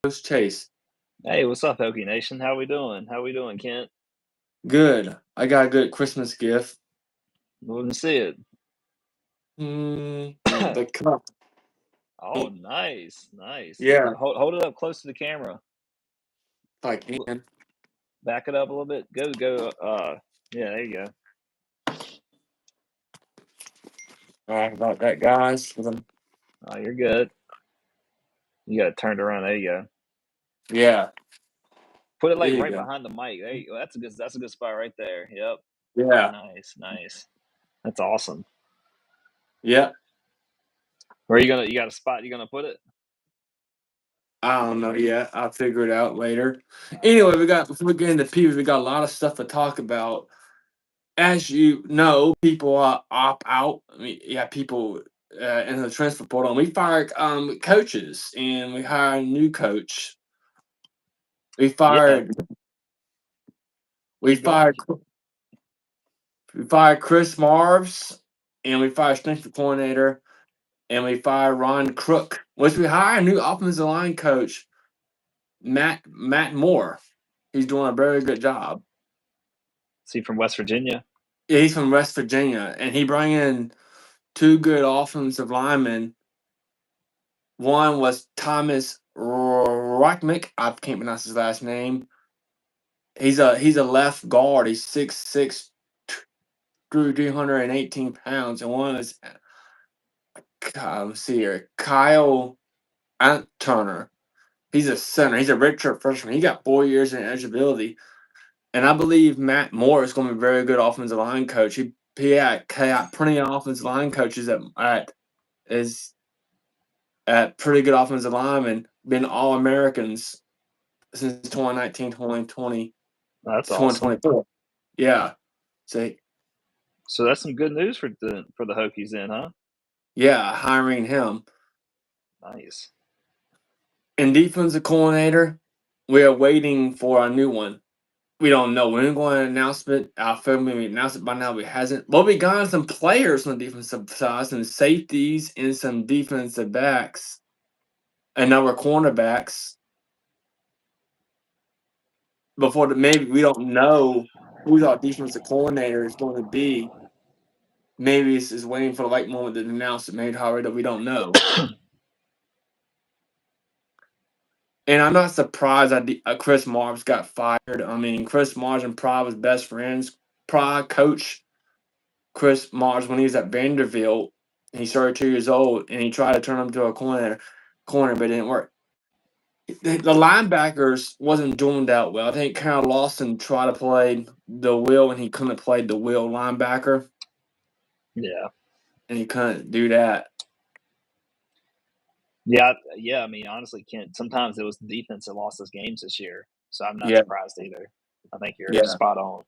Coach Chase. Hey, what's up, Hokie Nation? How we doing? How we doing, Kent? Good. I got a good Christmas gift. Wouldn't see it. The cup. Oh, nice, nice. Yeah, Hold it up close to the camera. if I can. Back it up a little bit. Go. Yeah, there you go. All right, about that, guys. Oh, you're good. You got it turned around. There you go. Yeah, Put it there like you right go. behind the mic. There you go. That's a good spot right there. Yep. Yeah, Nice, nice. That's awesome. yeah. Where you gonna? You got a spot you gonna put it? I don't know yet. I'll figure it out later. Okay. Anyway, before we get into Peeves, we got a lot of stuff to talk about. As you know, people opt out. I mean, yeah, people in the transfer portal. And we fired coaches, and we hired a new coach. We Yeah. fired. We Keep going. fired. We fired Chris Marves, and we fired strength coordinator, and we fired Ron Crook, which we hired a new offensive line coach, Matt Moore. He's doing a very good job. See from West Virginia. Yeah, he's from West Virginia, and he brought in two good offensive linemen. One was Thomas Rockmick. I can't pronounce his last name. He's a left guard. He's 6'6", 318 pounds, and one is let's see here, Kyle Turner. He's a center. He's a redshirt freshman. He got 4 years in eligibility, and I believe Matt Moore is going to be a very good offensive line coach. He had plenty of offensive line coaches is at pretty good offensive linemen, been All Americans since 2019, 2020, That's awesome. 2024. Yeah. So So that's some good news for the Hokies then, huh? yeah, hiring him. Nice. And defensive coordinator, we are waiting for a new one. We don't know. We're going to announce it. I feel maybe announced it by now. We hasn't. But we got some players on the defensive side, some safeties and some defensive backs, and our cornerbacks. Maybe we don't know who our defensive coordinator is going to be. Maybe it's just waiting for the right moment to announce it. Maybe however that we don't know. And I'm not surprised that Chris Marves got fired. I mean, Chris Marves and Pry was best friends. Pry coach Chris Marves when he was at Vanderbilt. He started 2 years old, and he tried to turn him to a corner, but it didn't work. The linebackers wasn't doing that well. I think Carol Lawson tried to play the will, and he couldn't play the will linebacker, Yeah. and he couldn't do that. Yeah. I mean, honestly, Kent, sometimes it was the defense that lost us games this year, so I'm not Yeah, surprised either. I think you're yeah, spot on.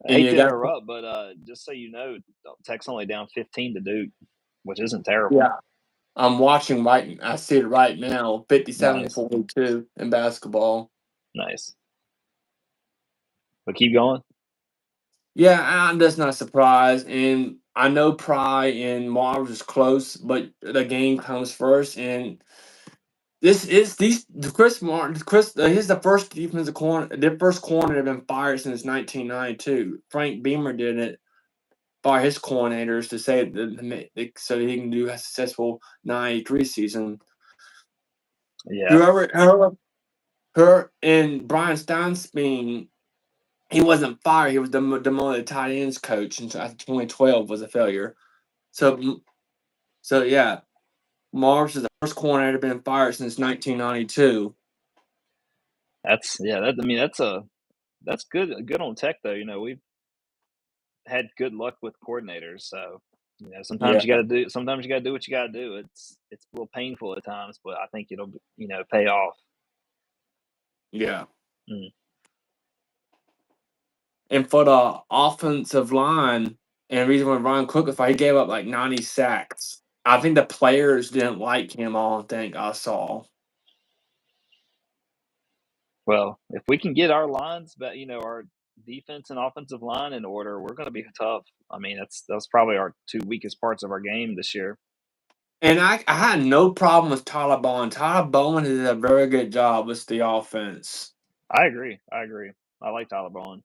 I and hate you to got interrupt, but just so you know, Tech's only down 15 to Duke, which isn't terrible. yeah. I'm watching right. I see it right now. Nice, 57-42 in basketball. nice. But keep going. Yeah, I'm just not surprised. And I know Pry and Mars is close, but the game comes first. And this is Chris Martin. He's the first defensive corner. The first corner that been fired since 1992. Frank Beamer did it by his coordinators to say so that he can do a successful 93 season. Yeah, Her and Brian Steinstein, he wasn't fired. He was demoted tight ends coach, and after 2012 was a failure. So yeah, Marsh is the first corner that been fired since 1992. I mean, that's good on Tech though. We've had good luck with coordinators, so Yeah, sometimes you gotta do what you gotta do. It's a little painful at times, but I think it'll pay off. yeah. Mm. And for the offensive line, and the reason why Ron Cook, if he gave up like 90 sacks, I think the players didn't like him. I don't think I saw. Well, if we can get our lines, but our defense and offensive line in order, we're going to be tough. I mean, that's probably our two weakest parts of our game this year. And I had no problem with Tyler Bowen. Tyler Bowen did a very good job with the offense. I agree. I agree. I like Tyler Bowen.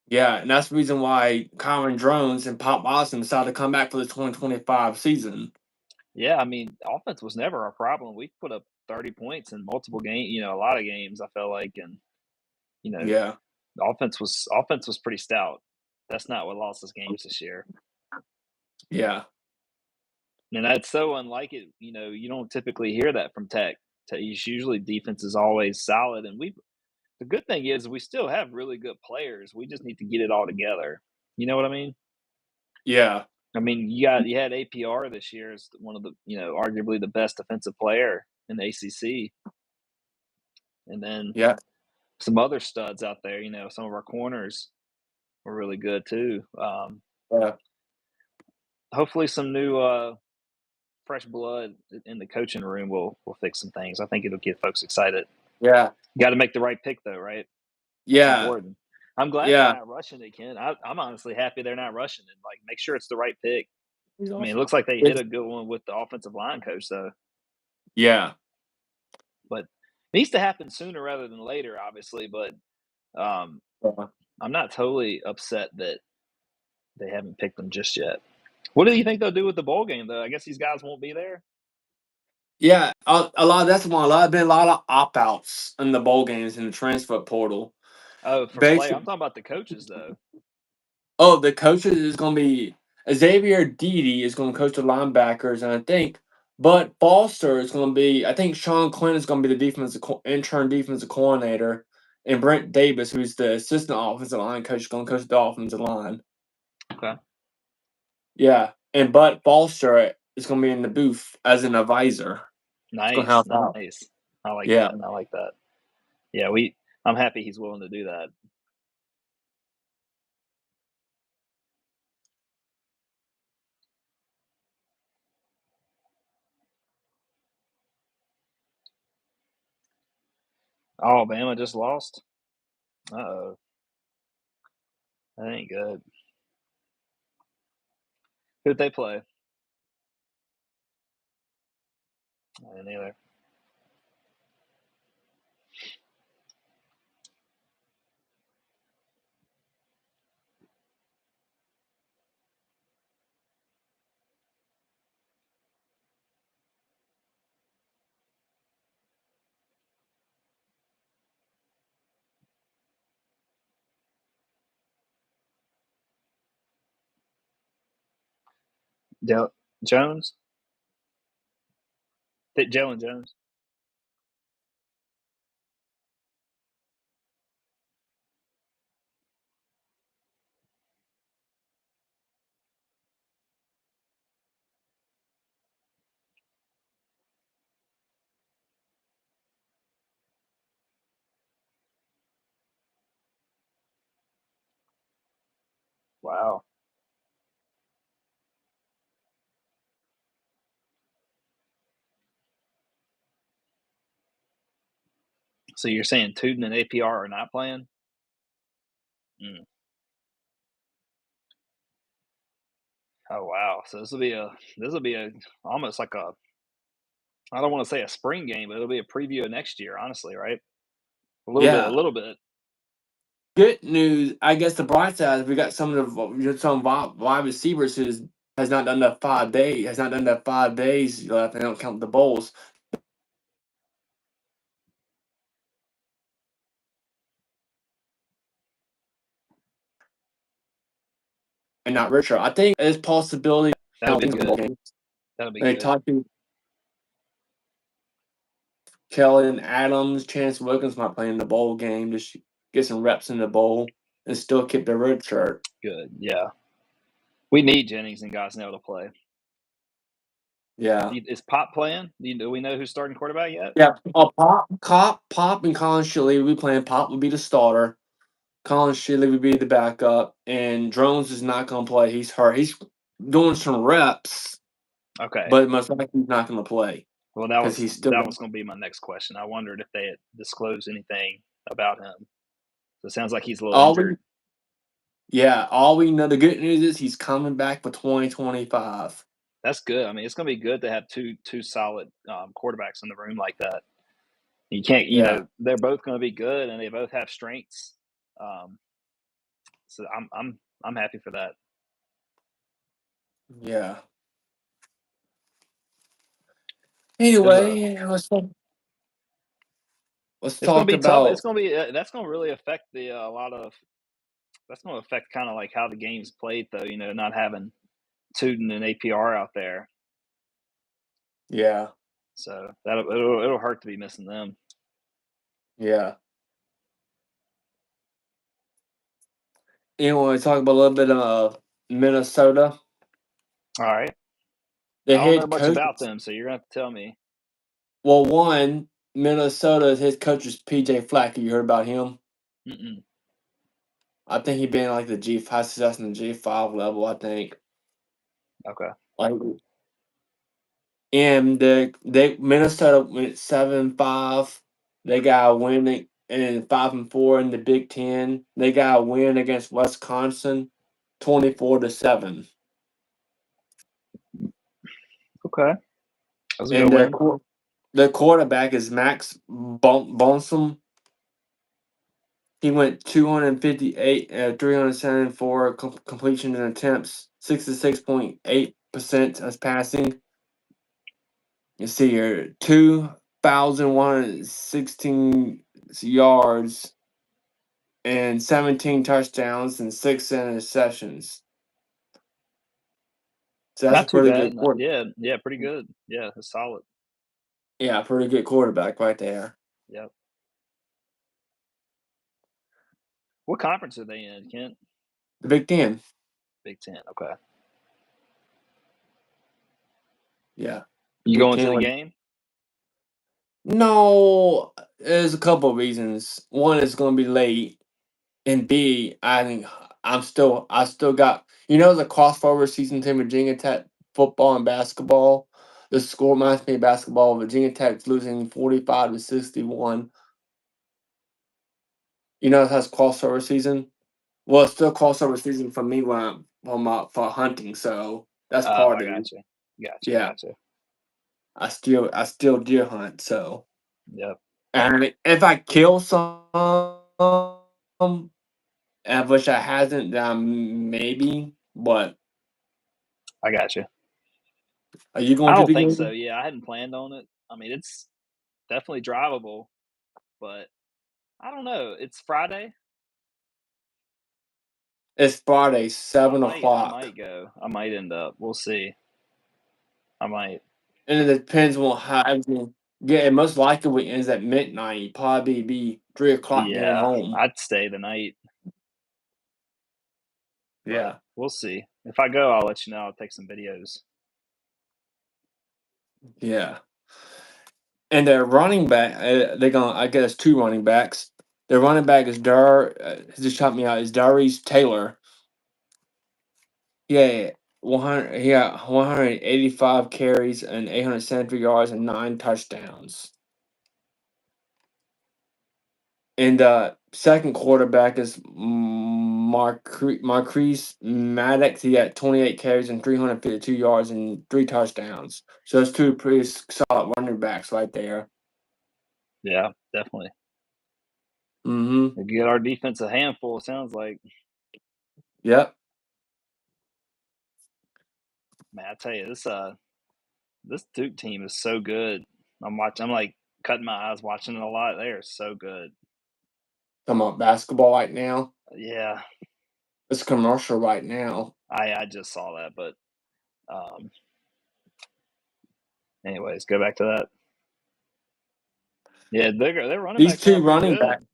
Yeah, and that's the reason why Kyron Drones and Pop Watson decided to come back for the 2025 season. Yeah, I mean, offense was never a problem. We put up 30 points in multiple games, a lot of games, I felt like, and, you know, Yeah, offense was pretty stout. That's not what lost us games this year. yeah, And that's so unlike it, you don't typically hear that from Tech. Usually defense is always solid, and the good thing is we still have really good players. We just need to get it all together. You know what I mean? yeah, I mean, you had APR this year as one of the, arguably the best defensive player in the ACC, and then yeah, some other studs out there. Some of our corners were really good too. yeah, Hopefully, some new fresh blood in the coaching room will fix some things. I think it'll get folks excited. yeah, Got to make the right pick though, right? That's yeah, important. I'm glad they're yeah. not rushing it, Ken. I'm honestly happy they're not rushing it. Like, make sure it's the right pick. He's I mean, it awesome. looks like they hit It's, a good one with the offensive line coach, though. yeah, But it needs to happen sooner rather than later, obviously. But um, yeah. I'm not totally upset that they haven't picked them just yet. What do you think they'll do with the bowl game, though? I guess these guys won't be there. Yeah, a lot. That's one. Been a lot of opt outs in the bowl games in the transfer portal. Oh, for play. I'm Basically, talking about the coaches, though. oh, the coaches is going to be Xavier Deedy is going to coach the linebackers, and I think Bud Foster is going to be. I think Sean Quinn is going to be the intern defensive coordinator, and Brent Davis, who's the assistant offensive line coach, is going to coach the offensive line. Okay. Yeah, and Bud Foster is going to be in the booth as an advisor. It's going to Nice, help out. nice. I like Yeah, that. I like that. Yeah, I'm happy he's willing to do that. Oh, Bama just lost. Uh-oh, that ain't good. Who'd they play? I didn't either. Jones? Jalen Jones? Wow. So you're saying Tootin and APR are not playing? Mm. Oh wow. So this will be a almost like a, I don't want to say a spring game, but it'll be a preview of next year, honestly, right? A little bit, a yeah. little bit. Good news. I guess the bright side is we got some wide receivers who has not done that 5 days. Has not done that 5 days left. They don't count the bowls and not Richard. I think there's possibility. That'll be Counting the bowl good. games. That'll be They good. talked to Kelly and Adams. Chance Wilkins might play in the bowl game. Just get some reps in the bowl and still keep the red shirt. Good. Yeah. We need Jennings and Gosnell to play. Yeah. Is Pop playing? Do we know who's starting quarterback yet? Yeah. Pop, and Colin Shilley will be playing. Pop will be the starter. Colin Shilley would be the backup, and Drones is not going to play. He's hurt. He's doing some reps, Okay. but most likely he's not going to play Well, that because was he's still. that was going to be my next question. I wondered if they had disclosed anything about him. So it sounds like he's a little All we, injured. yeah, all we know. The good news is he's coming back for 2025. That's good. I mean, it's gonna be good to have two solid, quarterbacks in the room like that. You can't Yeah, they're both gonna be good, and they both have strengths. Um, so I'm happy for that. yeah. There's a Anyway, let's It's gonna talk be tough. It's about gonna be that's gonna really affect the a lot of that's gonna affect kind of like how the game's played, though. Not having Tootin and APR out there, yeah, so it'll hurt to be missing them. yeah. You want to talk about a little bit of Minnesota? All right, The I don't know head much coach. about them, so you're gonna have to tell me. Well, one Minnesota's head coach is PJ Flack. You heard about him? Mm-mm. I think he been like the G5 success in the G5 level. I think Okay, like, and they Minnesota went 7-5. They got a win and 5-4 in the Big Ten. They got a win against Wisconsin, 24-7. okay, that's a good And win. their quarterback is Max Bonsom. He went 258, 374 completion and attempts, 66.8% as passing. You see here, 2,116 yards and 17 touchdowns and 6 interceptions. So that's a Not too pretty bad. good quarter. Yeah, yeah, pretty good. Yeah, it's solid. Yeah, pretty good quarterback right there. Yep. What conference are they in, Kent? The Big Ten. Big Ten. Okay. Yeah, the You Big going to Ten. the game? No, there's a couple of reasons. One is going to be late, and B, I think I still got the crossover season between Virginia Tech football and basketball. The score reminds me of basketball. Virginia Tech's losing 45-61. It has crossover season. Well, it's still crossover season for me when for hunting. So that's Oh, part I of it. got you. Gotcha, Yeah, gotcha. I still deer hunt. So Yep, and if I kill some, I wish I hasn't. Maybe, but I got you. are you I going to don't the think so. game? Yeah, I hadn't planned on it. I mean, it's definitely drivable, but I don't know. It's Friday. It's Friday, I seven might I o'clock, might go. I might end up. We'll see. I might. and it depends on how. Yeah, it most likely ends at midnight. Probably be 3 o'clock getting Yeah, home. I'd stay the night, but Yeah, we'll see. If I go, I'll let you know. I'll take some videos. yeah. And their running back, they're gonna. I guess two running backs. Their running back is just shot me out. Is Darius Taylor? Yeah, 100. Yeah, 185 carries and 873 yards and 9 touchdowns. And second quarterback is Marquise Maddox. He had 28 carries and 352 yards and 3 touchdowns. So that's two pretty solid running backs right there. Yeah, definitely. Mm-hmm. We get our defense a handful. It sounds like. Yep. Man, I tell you, this Duke team is so good. I'm like cutting my eyes watching it a lot. They are so good. Talking about basketball right now. Yeah, It's commercial right now. I just saw that, but um, anyways, go back to that. Yeah, their running These backs are all two pretty running backs. good.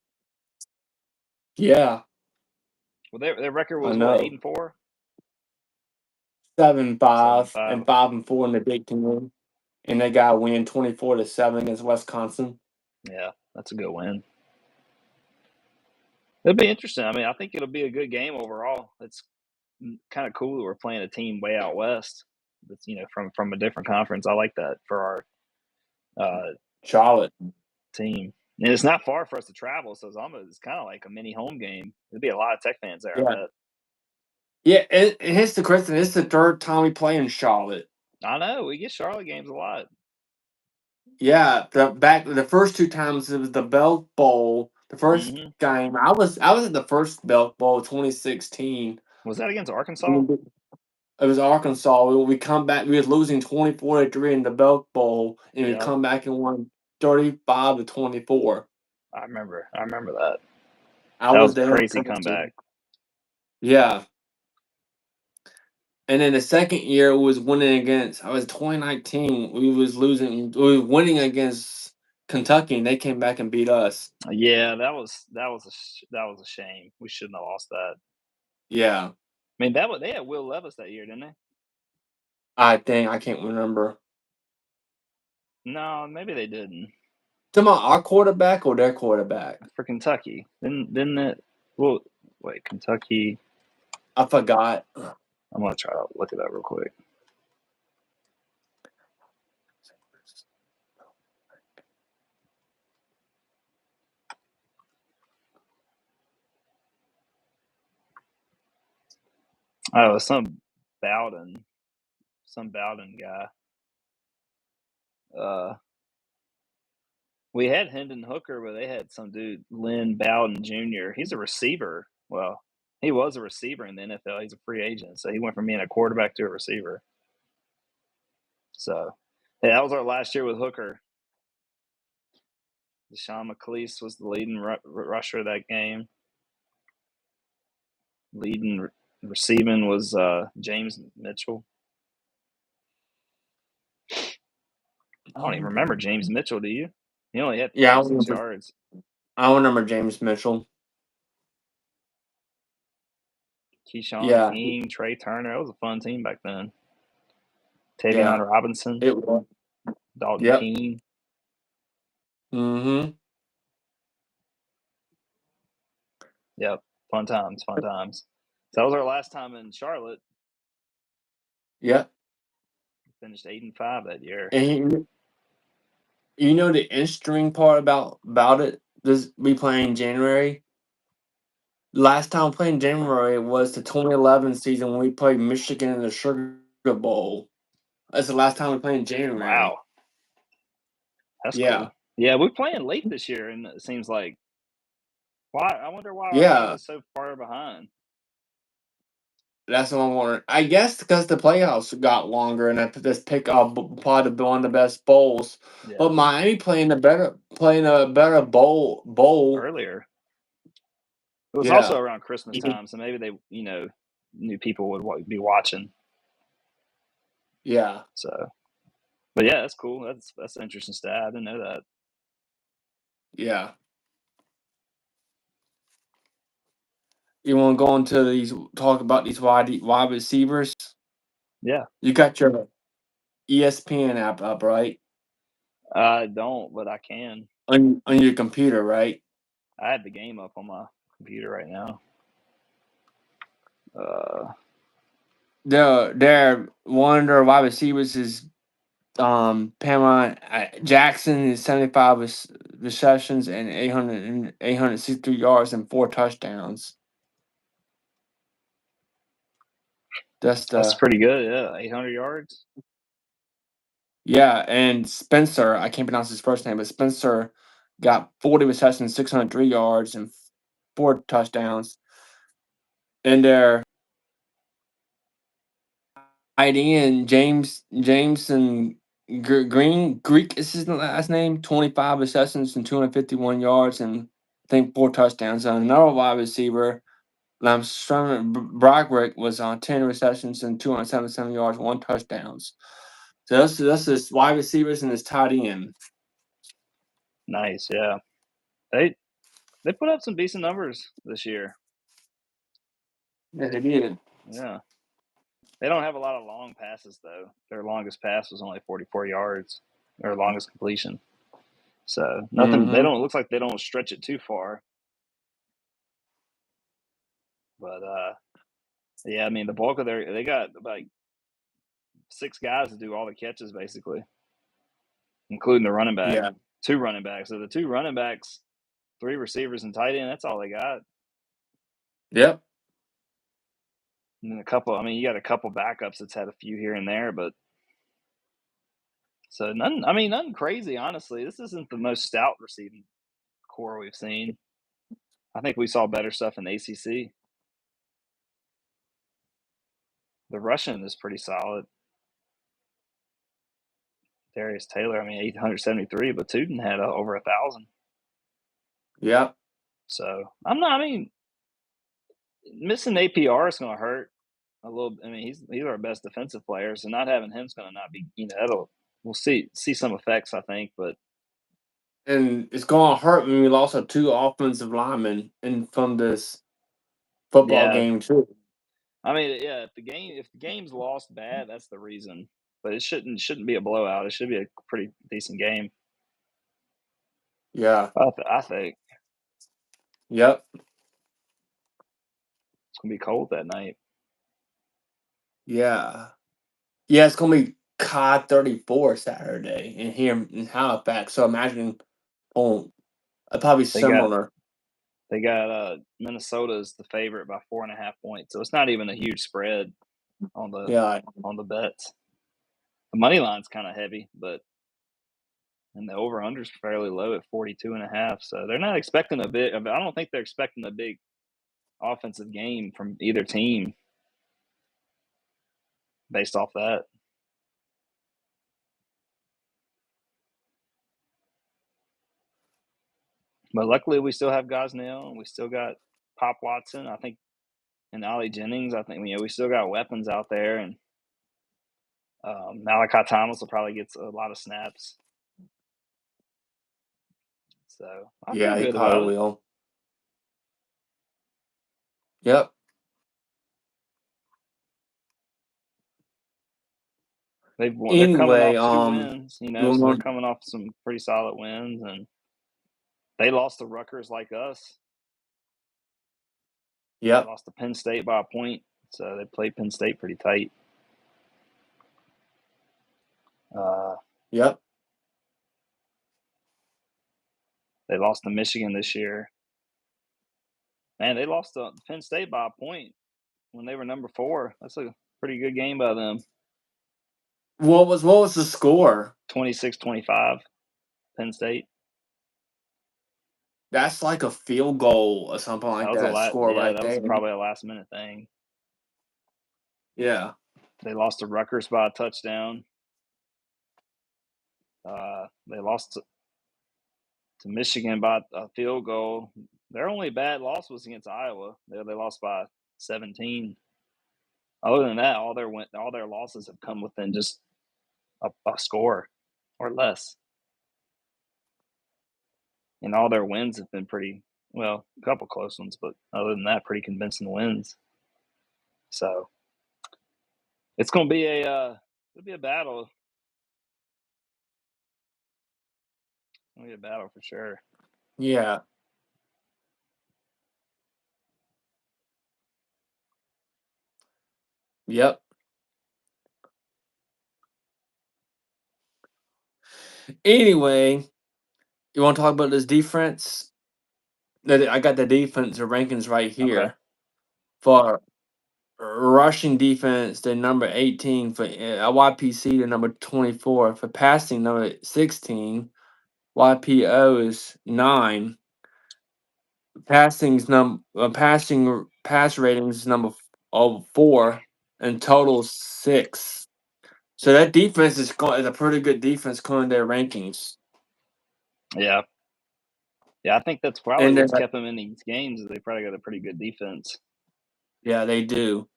Yeah, Well, their record I was what, eight know. and four, 7 7-5 5. and 5-4 in the Big Ten, and they got a win 24-7 against Wisconsin. Yeah, that's a good win. It'll be interesting. I mean, I think it'll be a good game overall. It's kind of cool that we're playing a team way out west. That's from a different conference. I like that for our Charlotte. team. And it's not far for us to travel, so it's kind of like a mini home game. There'll be a lot of Tech fans there, I Yeah. bet. Yeah, and here's the question. This is the third time we play in Charlotte. I know we get Charlotte games a lot. Yeah, the first two times it was the Belk Bowl. The first Hmm. game I was at the first Belk Bowl, 2016. Was that against Arkansas? It was Arkansas. We come back. We was losing 24-3 in the Belk Bowl, and we Yep, come back and won 35-24. I remember. I remember that. I That was was a there. crazy comeback. Yeah, and then the second year was winning against. I was 2019. We was losing. We was winning against Kentucky, and they came back and beat us. Yeah, that was a shame. We shouldn't have lost that. Yeah, I mean, that was they had Will Levis that year, didn't they? I can't remember. No, maybe they didn't. Talking about our quarterback or their quarterback? For Kentucky. Didn't it? Well, wait, Kentucky. I forgot. I'm gonna try to look it up real quick. Oh, some Bowden guy. Uh, we had Hendon Hooker, but they had some dude, Lynn Bowden Jr. He's a receiver. Well, he was a receiver in the NFL. He's a free agent, so he went from being a quarterback to a receiver. So, yeah, that was our last year with Hooker. Deshaun McCleese was the leading rusher of that game. Leading receiving was James Mitchell. I don't even remember James Mitchell. Do you? He only had Yeah, 36 yards. I remember James Mitchell. Keyshawn Yeah, King, Trey Turner. That was a fun team back then. yeah, Tavion Robinson, it was. Dalton Yep. Keene. Mm-hmm. Yep. Fun times, fun times. So that was our last time in Charlotte. Yep. Finished 8-5 that year. And you know the interesting part about it? This we playing January. Last time we played in January was the 2011 season when we played Michigan in the Sugar Bowl. That's the last time we played in January. Wow. That's Yeah. cool. Yeah, we're playing late this year, and it seems like why I wonder why Yeah. Ohio's so far behind. That's what I'm wondering. I guess because the playoffs got longer and I put this pick up probably one of the best bowls. Yeah. But Miami playing a better bowl. Earlier. It was also Yeah. around Christmas time, so maybe they, knew people would be watching. Yeah. So, but yeah, that's cool. That's an interesting stat. I didn't know that. Yeah. You want to go into these talk about these wide receivers? Yeah, You got your ESPN app up, right? I don't, but I can. On your computer, right? I have the game up on my computer right now. Their one of their wide receivers is Pamela Jackson is 75 receptions and 863 yards and 4 touchdowns. That's That's the pretty good. Yeah, 800 yards. Yeah, and Spencer, I can't pronounce his first name, but Spencer got 40 receptions, 603 yards and 4 touchdowns. And their tight end James and Green Greek is his last name. 25 receptions and 251 yards and I think 4 touchdowns. And another wide receiver, Broderick was on 10 receptions and 277 yards, 1 touchdowns. So that's his wide receivers and his tight end. Nice. Yeah, they put up some decent numbers this year. Yeah, they did. Yeah, they don't have a lot of long passes though. Their longest pass was only 44 yards. Their longest completion. So nothing. They Mm-hmm. don't. Looks like they don't stretch it too far. But yeah, I mean the bulk of they got like 6 guys to do all the catches basically, including the running back. Yeah. 2 running backs. So the 2 running backs, 3 receivers, and tight end. That's all they got. Yep. And then a couple. I mean, you got a couple backups that's had a few here and there, but So nothing crazy, honestly. This isn't the most stout receiving core we've seen. I think we saw better stuff in the ACC. The Russian is pretty solid. Darius Taylor, 873, but Tootin had over 1,000. Yep. So I'm not. I mean, missing APR is going to hurt a little. I mean, he's our best defensive player, so not having him's going to not be. That'll we'll see some effects, I think, but And it's going to hurt when we lost our two offensive linemen from this football yeah. game too. I mean, yeah. If the game's lost bad, that's the reason. But it shouldn't be a blowout. It should be a pretty decent game. Yeah. I think Yep. it's gonna be cold that night. Yeah. Yeah, it's gonna be COD 34 Saturday and here in Halifax. So imagine probably They got similar. they got Minnesota's the favorite by 4.5 points, so it's not even a huge spread on the Yeah. on the bets. The money line's kind of heavy, and the over under's fairly low at 42.5. So they're not expecting a big. I don't think they're expecting a big offensive game from either team based off that. But luckily, we still have Gosnell, and we still got Pop Watson. I think, and Ollie Jennings. I think we still got weapons out there, and Malachi Thomas will probably get a lot of snaps. So I feel Yeah, he good about probably it. will. Yep. They're coming Anyway, off 2 wins, you so they're want coming off some pretty solid wins, and they lost to Rutgers like us. They yep. lost to Penn State by a point, so they played Penn State pretty tight. Yep. They lost to Michigan this year. Man, they lost to Penn State by a point when they were number 4. That's a pretty good game by them. What was the score? 26-25, Penn State. That's like a field goal or something like That was a that lot. score Yeah, right that was there. probably a last minute thing. Yeah. They lost to Rutgers by a touchdown. They lost to Michigan by a field goal. Their only bad loss was against Iowa. They lost by 17. Other than that, all their losses have come within just a score or less. And all their wins have been pretty well, a couple close ones, but other than that, pretty convincing wins. So it's going to be it'll be a battle. It'll be a battle for sure. Yeah. Yep. Anyway, you want to talk about this defense? I got the defense rankings right Okay. here. For rushing defense, they're number 18. For YPC, they're number 24. For passing, number 16. YPO is 9. Pass ratings is number 4, and total 6. So that defense is a pretty good defense according to their rankings. Yeah. Yeah, I think that's probably And what's kept them in these games. Is they probably got a pretty good defense. yeah, they do.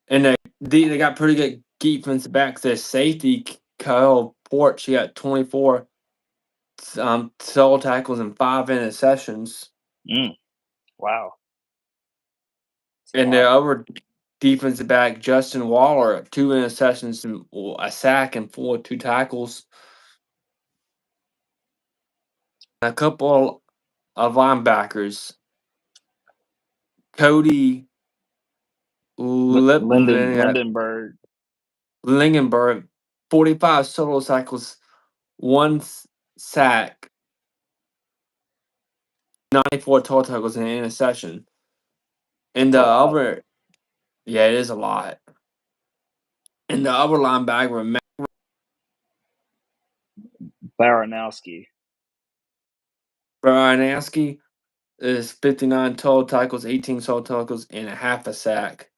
And they got pretty good defense backs. Their safety, Kyle Porch, he got 24 solo tackles and 5 interceptions. Wow. And their other defensive back, Justin Waller, 2 interceptions and a sack and 2 tackles. A couple of linebackers, Cody Lindenberg. Lingenberg, 45 solo tackles, 1 sack, 94 total tackles, and an interception. And the other, yeah, it is a lot. And the other linebacker, Baranowski. Baranowski is 59 total tackles, 18 total tackles, and a half a sack.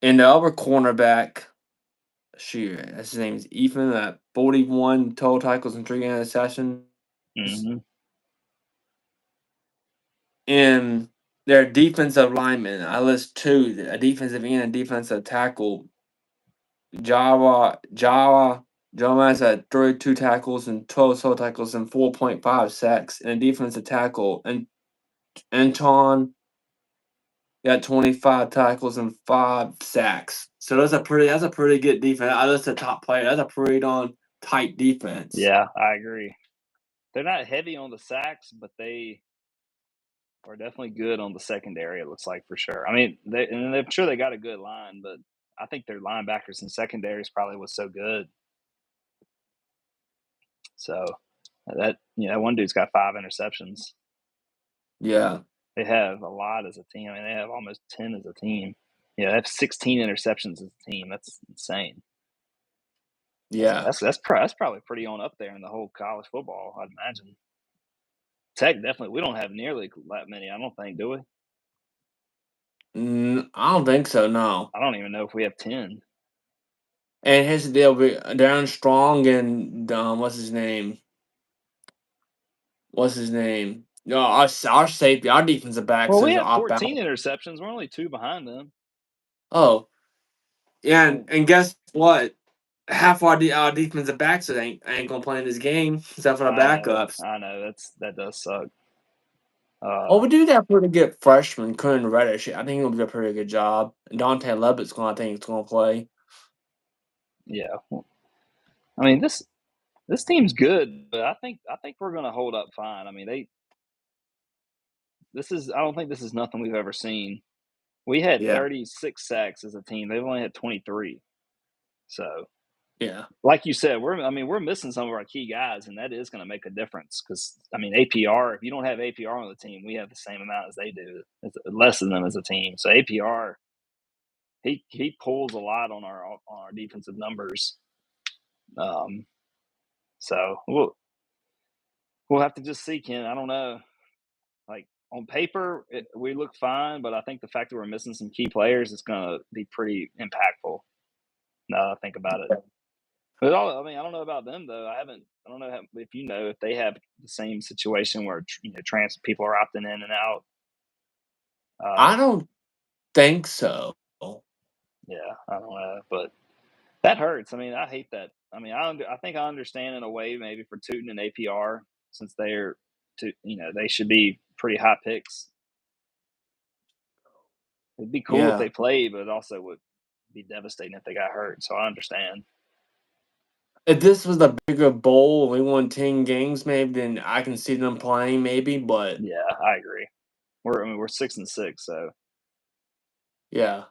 And the other cornerback, shoot, his name is Ethan at 41 total tackles and 3 interceptions. Mhm. And their defensive linemen, I list two: a defensive end and defensive tackle. Jawa Jones had 32 tackles and 12 total tackles and 4.5 sacks, and a defensive tackle. And Anton got 25 tackles and 5 sacks. So that's a pretty good defense. That's a top player. That's a pretty darn tight defense. Yeah, I agree. They're not heavy on the sacks, but they are definitely good on the secondary, it looks like, for sure. I mean, I'm sure they got a good line, but I think their linebackers and secondary is probably what's so good. So that one dude's got 5 interceptions. Yeah. They have a lot as a team. I mean, they have almost 10 as a team. Yeah, they have 16 interceptions as a team. That's insane. Yeah. That's probably pretty on up there in the whole college football, I'd imagine. Tech definitely. We don't have nearly that many. I don't think, do we? I don't think so, no. I don't even know if we have 10. And here's the deal: Darren Strong and what's his name? What's his name? No, our safety, our defensive backs Well, we is have off 14 balance. interceptions. We're only 2 behind them. Oh, yeah, So, and guess what? Half our defensive backs ain't gonna play in this game except for the I know. backups. I know. That does suck. Oh, Uh, we do got pretty good freshman, Quinn Reddish. I think he'll do a pretty good job. And Dante Levitt's I think, is gonna play. yeah. I mean, this team's good, but I think we're going to hold up fine. I mean, I don't think this is nothing we've ever seen. We had Yeah, 36 sacks as a team. They've only had 23. So, yeah, like you said, we're missing some of our key guys, and that is going to make a difference. Because I mean, APR. If you don't have APR on the team, we have the same amount as they do. It's less than them as a team. So APR, he pulls a lot on our defensive numbers. Um, so we'll have to just see, Ken. I don't know. Like on paper, we look fine, but I think the fact that we're missing some key players is going to be pretty impactful. Now that I think about it. But I mean, I don't know about them though. I don't know if you know if they have the same situation where trans people are opting in and out. I Uh, don't think so. yeah, I don't know, but that hurts. I mean, I hate that. I mean, I think I understand in a way maybe for Tootin and APR since they should be pretty high picks. It'd be cool if Yeah, they played, but it also would be devastating if they got hurt. So I understand. if this was a bigger bowl, we won 10 games, maybe then I can see them playing, maybe. But Yeah, I agree. We're 6-6, so yeah,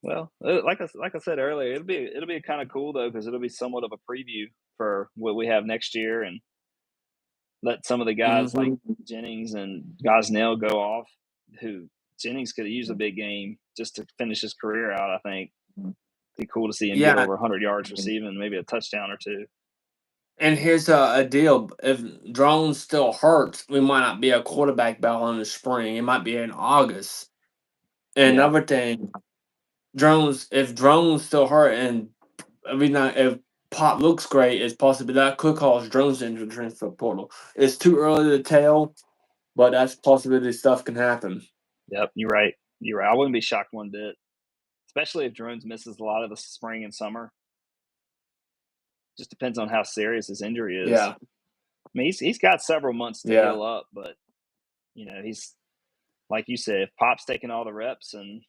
well, like I said earlier, it'll be kind of cool though because it'll be somewhat of a preview for what we have next year, and let some of the guys like hmm Jennings and Gosnell go off. Who Jennings could have used a big game just to finish his career out. I think be cool to see him get yeah. over 100 yards receiving, maybe a touchdown or two. And here's a deal: if Drones still hurts, we might not be a quarterback battle in the spring. It might be in August. And Yeah, another thing, if Drones still hurt, and if Pop looks great, it's possible that could cause Drones into the transfer portal. It's too early to tell, but that's possibility. Stuff can happen. yep, you're right. You're right. I wouldn't be shocked one bit, especially if Drones misses a lot of the spring and summer. Just depends on how serious his injury is. Yeah, I mean, he's got several months to yeah. heal up, but he's like you said, if Pop's taking all the reps and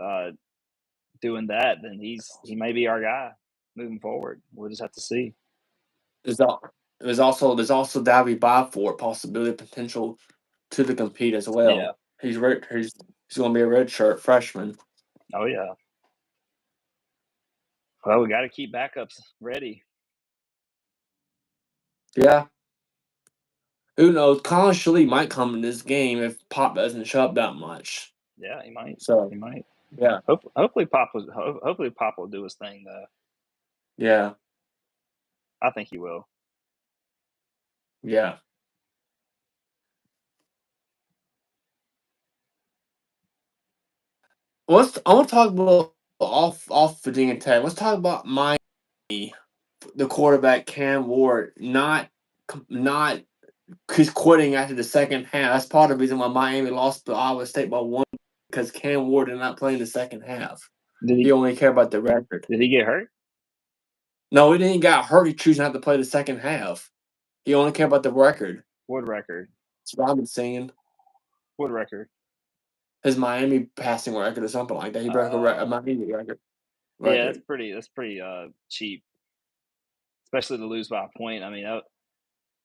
uh, doing that, then he may be our guy moving forward. We'll just have to see. There's al- there's also Davy Byford possibility potential to the compete as Yeah. well. He's going to be a redshirt freshman. Oh yeah. Well, we got to keep backups ready. Yeah. Who knows? Colin Shelley might come in this game if Pop doesn't show up that much. Yeah, he might. So He might. yeah, Hopefully, Pop will do his thing though. Yeah. I think he will. Yeah. I want to talk about off Virginia Tech. Let's talk about Miami. The quarterback Cam Ward not he's quitting after the second half. That's part of the reason why Miami lost to Iowa State by one because Cam Ward did not play in the second half. Did He he only cared about the record. did he get hurt? No, he didn't got hurt. He choosing not to play the second half. He only cared about the record. What record? That's what I've been saying. What record? His Miami passing record or something like that. He broke a Oh. Miami record. Yeah, Record. that's pretty cheap, especially to lose by a point. I mean,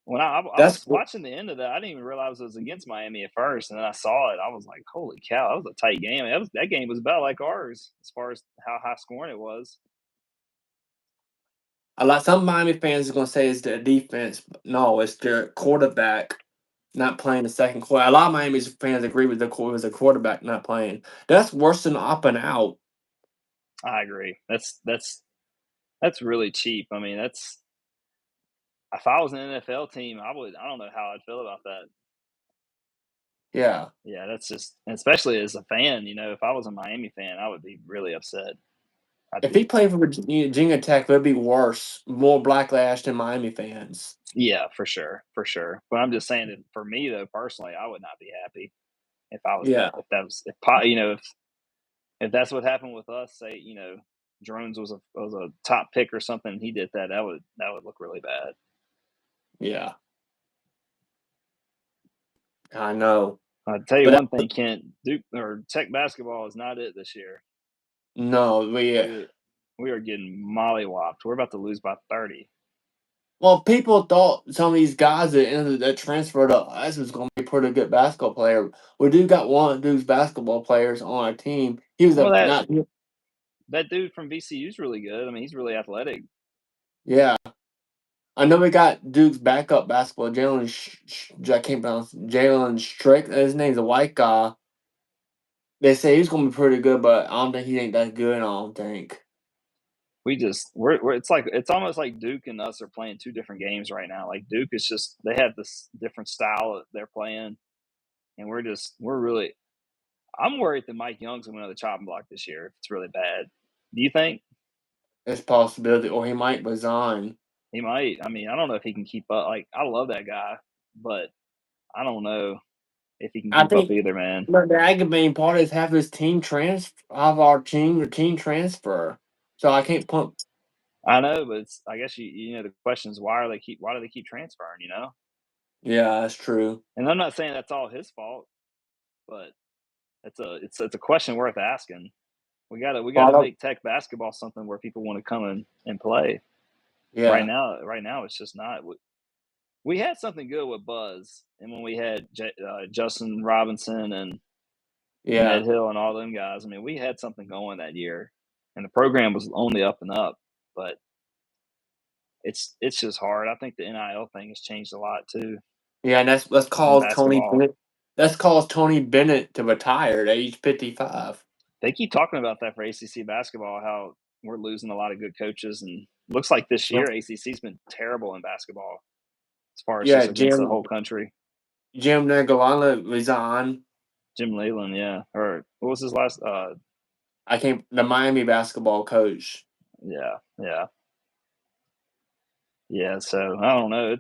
when I That's was watching the end of that, I didn't even realize it was against Miami at first, and then I saw it. I was like, "Holy cow, that was a tight game." That game was about like ours as far as how high scoring it was. a lot. Some Miami fans are gonna say it's their defense. But no, it's their quarterback not playing the second quarter. A lot of Miami fans agree with the quarterback not playing. That's worse than up and out. I agree. That's really cheap. I mean, that's if I was an NFL team, I don't know how I'd feel about that. Yeah. Yeah, that's just especially as a fan, if I was a Miami fan, I would be really upset. I'd If he be played for Virginia Tech, it'd be worse. More backlash than Miami fans. Yeah, for sure, for sure. But I'm just saying that for me though, personally, I would not be happy if I was Yeah. if that was if that's what happened with us, say, Drones was a top pick or something, he did that, that would look really bad. Yeah. I know. I'll tell you But one thing, Kent, Duke or Tech basketball is not it this year. no, we We are getting mollywopped. We're about to lose by 30. well, people thought some of these guys that transferred to us was going to be a pretty good basketball player. We do got one of Duke's basketball players on our team. He was Well, a not that dude from VCU is really good. I mean, he's really athletic. yeah. I know we got Duke's backup basketball, I can't pronounce Jalen Strick. His name's a white guy. They say he's gonna be pretty good, but I don't think he ain't that good. I don't think. We're it's almost like Duke and us are playing two different games right now. Like Duke is just they have this different style that they're playing, and we're really I'm worried that Mike Young's gonna win the chopping block this year if it's really bad. Do you think It's a possibility, or he might resign. he might? I mean, I don't know if he can keep up. Like I love that guy, but I don't know if he can I keep up think either, man. the aggravating part is half his half our team transfer. So I can't put. I know, but I guess the question is why do they keep transferring? Yeah, that's true. And I'm not saying that's all his fault, but it's a question worth asking. We gotta Follow. make Tech basketball something where people want to come in and play. Yeah, Right now it's just not. We had something good with Buzz, and when we had Justin Robinson and Ned yeah, Hill and all them guys, I mean, we had something going that year, and the program was only up and up. But it's just hard. I think the NIL thing has changed a lot too yeah. And let's in call Tony basketball. Bennett. Let's call Tony Bennett to retire at age 55. They keep talking about that for ACC basketball, how we're losing a lot of good coaches, and looks like this year ACC's been terrible in basketball as far as Yeah, just against the whole country. Jim Nagalana resigned. Jim Leyland, yeah, or what was his last? I can't. The Miami basketball coach. Yeah, yeah, yeah. So I don't know.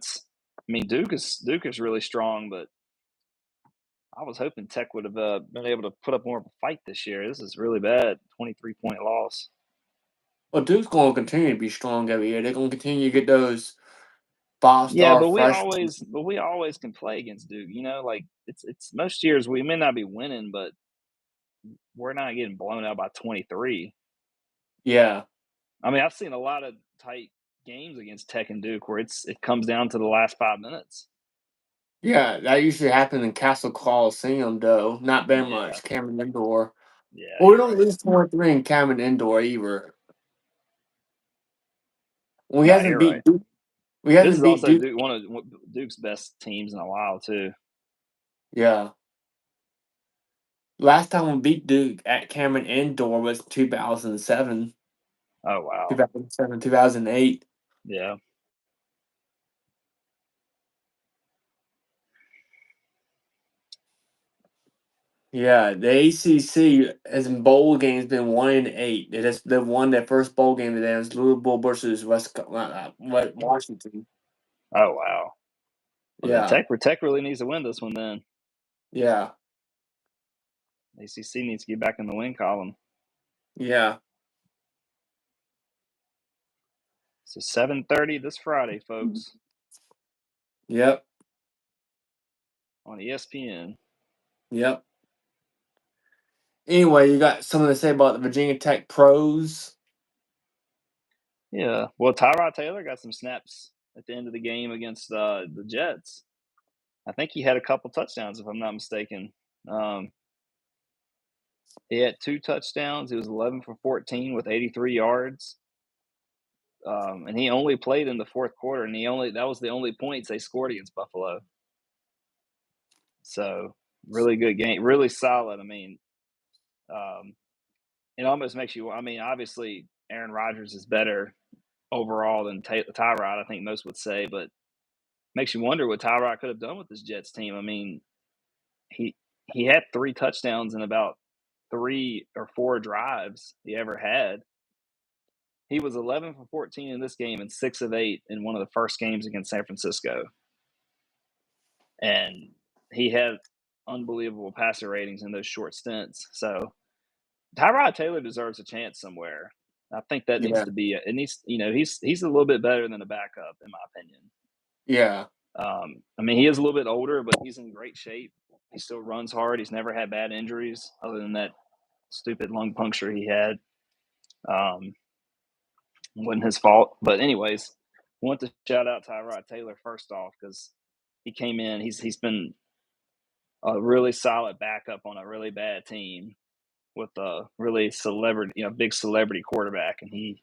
I mean, Duke is really strong, but I was hoping Tech would have been able to put up more of a fight this year. This is really bad. 23-point loss. Well, Duke's going to continue to be strong every year. They're going to continue to get those five Yeah, star but freshmen. we always can play against Duke. Like it's most years we may not be winning, but we're not getting blown out by 23. Yeah, I mean, I've seen a lot of tight games against Tech and Duke where it comes down to the last 5 minutes. yeah. That usually happens in Castle Coliseum, though. Not very Yeah, much. Cameron Indoor. yeah, Well, we you're don't right. lose 23 in Cameron Indoor either. We No, hasn't you're right. beat Duke. We This hasn't is beat also Duke. Duke, one of Duke's best teams in a while too. Yeah. Last time we beat Duke at Cameron Indoor was 2007. Oh, wow. 2007, 2008. Yeah. Yeah, the ACC has in bowl games been 1-8. They won their first bowl game today. It was Louisville versus Washington. Oh, wow. Well, then Yeah, Tech really needs to win this one then. yeah, ACC needs to get back in the win column. yeah. So 7:30 this Friday, folks, Yep, on ESPN. yep. Anyway, you got something to say about the Virginia Tech pros? Yeah. Well, Tyrod Taylor got some snaps at the end of the game against the Jets. I think he had a couple touchdowns, if I'm not mistaken. Um, he had 2 touchdowns. He was 11 for 14 with 83 yards. And he only played in the fourth quarter, and that was the only points they scored against Buffalo. So really good game, really solid. I mean, it almost makes you. I mean, obviously Aaron Rodgers is better overall than Tyrod. I think most would say, but makes you wonder what Tyrod could have done with this Jets team. I mean, he he had 3 touchdowns in about 3 or 4 drives he ever had. He was 11 for 14 in this game and 6 of 8 in one of the first games against San Francisco. And he had unbelievable passer ratings in those short stints. So Tyrod Taylor deserves a chance somewhere. I think that needs Yeah, to be it needs he's a little bit better than a backup in my opinion. yeah, I mean he is a little bit older, but he's in great shape. He still runs hard. He's never had bad injuries other than that stupid lung puncture he had. Um, wasn't his fault. But anyways, want to shout out Tyrod Taylor first off because he came in. He's been a really solid backup on a really bad team with a really celebrity, big celebrity quarterback, and he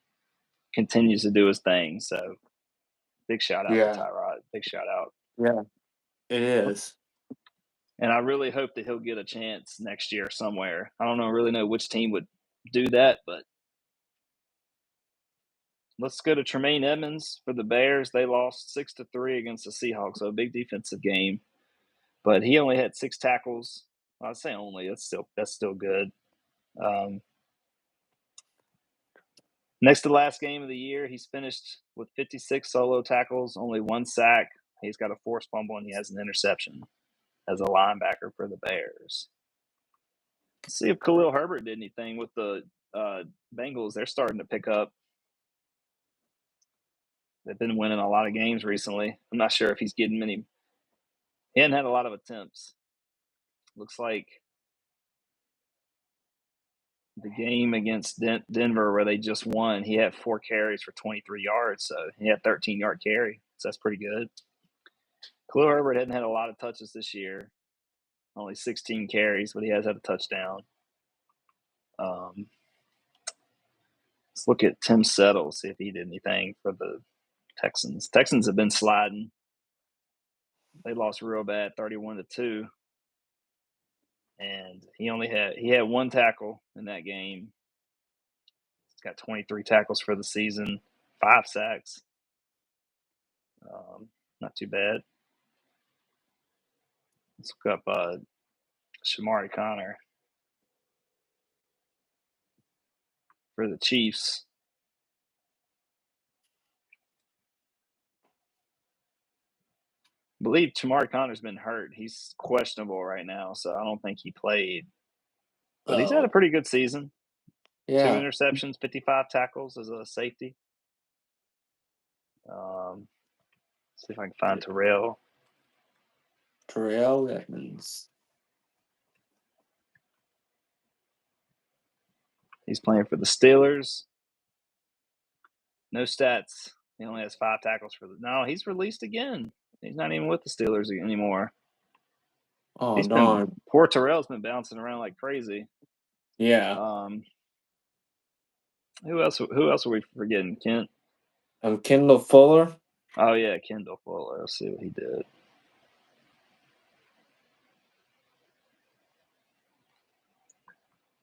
continues to do his thing. So big shout out to yeah, Tyrod. Big shout out. yeah. It is. And I really hope that he'll get a chance next year somewhere. I don't really know which team would do that, but let's go to Tremaine Edmonds for the Bears. They lost 6-3 against the Seahawks, so a big defensive game. But he only had 6 tackles. I say only. That's still good. Um, Next to last game of the year, he's finished with 56 solo tackles, only 1 sack. He's got a forced fumble, and he has an interception as a linebacker for the Bears. Let's see if Khalil Herbert did anything with the Bengals. They're starting to pick up. They've been winning a lot of games recently. I'm not sure if he's getting many. He hadn't had a lot of attempts. Looks like the game against Denver where they just won, he had 4 carries for 23 yards. So he had 13-yard carry. So that's pretty good. Khalil Herbert hadn't had a lot of touches this year, only 16 carries, but he has had a touchdown. Let's look at Tim Settle, see if he did anything for the Texans. Texans have been sliding. They lost real bad, 31-2, and he had 1 tackle in that game. He's got 23 tackles for the season, 5 sacks. Not too bad. Let's look up Shamari Connor for the Chiefs. I believe Shamari Connor's been hurt. He's questionable right now, so I don't think he played. But he's had a Oh, pretty good season. 2 yeah. interceptions, 55 tackles as a safety. See if I can find Terrell. Terrell Edmonds. He's playing for the Steelers. No stats. He only has 5 tackles for the. No, he's released again. He's not even with the Steelers anymore. Oh, darn. Poor Terrell's been bouncing around like crazy. Yeah. Who else? Who else are we forgetting? Kent. Kendall Fuller. Oh yeah, Kendall Fuller. Let's see what he did.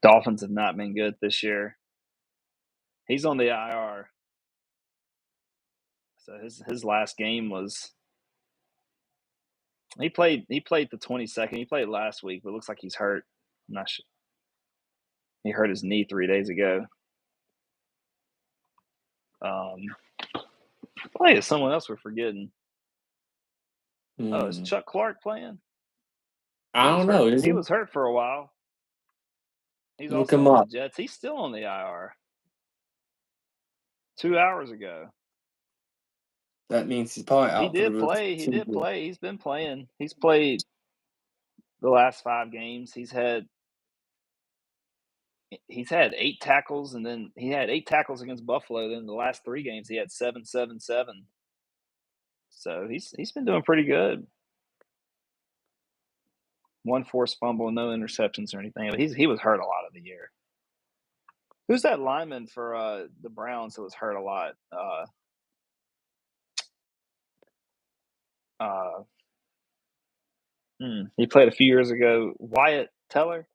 Dolphins have not been good this year. He's on the IR. So his last game was he played the 22nd. He played last week, but it looks like he's hurt. I'm not sure. He hurt his knee 3 days ago. Probably it's someone else we're forgetting. Oh, is Chuck Clark playing? I don't know. Is He he? was hurt for a while. He's Look also him on the up. Jets. He's still on the IR. 2 hours ago. That means he's probably He out for the did rest of play. the He did season. play. He's been playing. He's played the last 5 games. He's had 8 tackles, and then he had 8 tackles against Buffalo. Then the last 3 games, he had 7, 7, 7. So he's been doing pretty good. 1 forced fumble, no interceptions or anything. But he was hurt a lot of the year. Who's that lineman for the Browns that was hurt a lot? He played a few years ago. Wyatt Teller.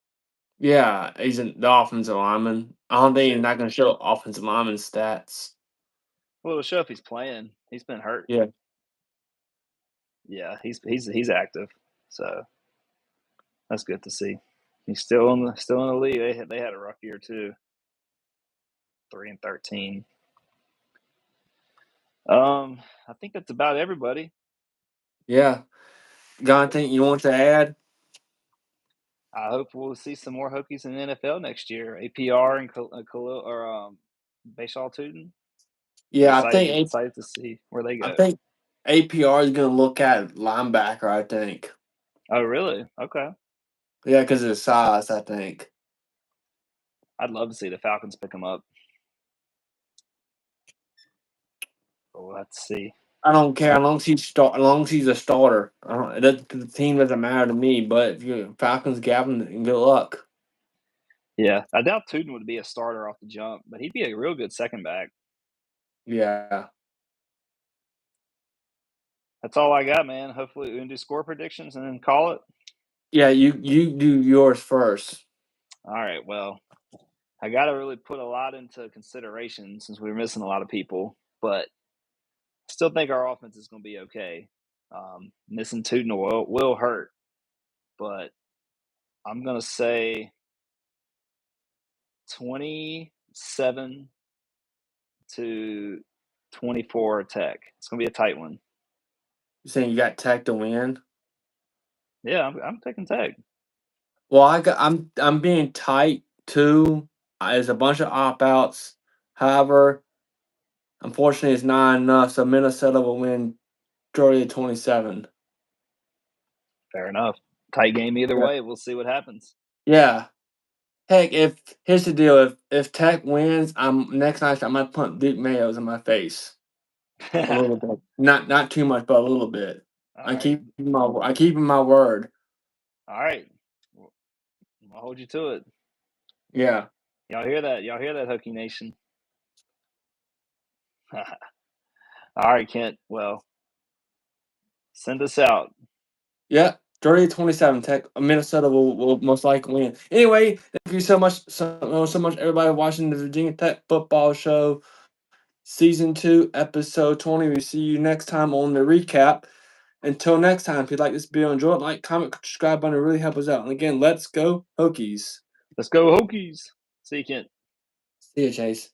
Yeah, he's the offensive lineman. I don't think he's not going to show offensive lineman stats. Well, it'll show if he's playing. He's been hurt. Yeah. Yeah, he's active. So that's good to see. He's still in the league. They had a rough year too. 3-13. I think that's about everybody. Yeah. Got anything you want to add? I hope we'll see some more Hokies in the NFL next year. APR and Bashaw Tootin. Yeah, Excited to see where they go. I think APR is going to look at linebacker, I think. Oh, really? Okay. Yeah, because of his size, I think. I'd love to see the Falcons pick him up. But we'll have to see. I don't care as long as he's a starter. The team doesn't matter to me. But if you Falcons grab him, good luck. Yeah, I doubt Tootin would be a starter off the jump, but he'd be a real good second back. Yeah. That's all I got, man. Hopefully, we can do score predictions and then call it. Yeah, you do yours first. All right. Well, I got to really put a lot into consideration since we're missing a lot of people, but I still think our offense is going to be okay. Missing Tootin will hurt, but I'm going to say 27-24 Tech. It's going to be a tight one. You saying you got Tech to win? Yeah, I'm taking Tech. Well, I'm being tight too. There's a bunch of opt-outs. However, unfortunately, it's not enough. So Minnesota will win 30-27. Fair enough. Tight game either way. We'll see what happens. Yeah. Heck, here's the deal. If Tech wins, next night I'm gonna put Duke Mayos in my face. A little bit. Not too much, but a little bit. I keep my word. All right. I'll hold you to it. Yeah. Y'all hear that? Hokie Nation? All right, Kent. Well, send us out. Yeah. 30-27. Tech Minnesota will most likely win. Anyway, thank you so much everybody watching the Virginia Tech Football Show Season 2, Episode 20. We see you next time on the recap. Until next time, if you like this video, enjoy it, like, comment, subscribe button, it really help us out. And again, let's go Hokies. Let's go Hokies. See you, Kent. See you, Chase.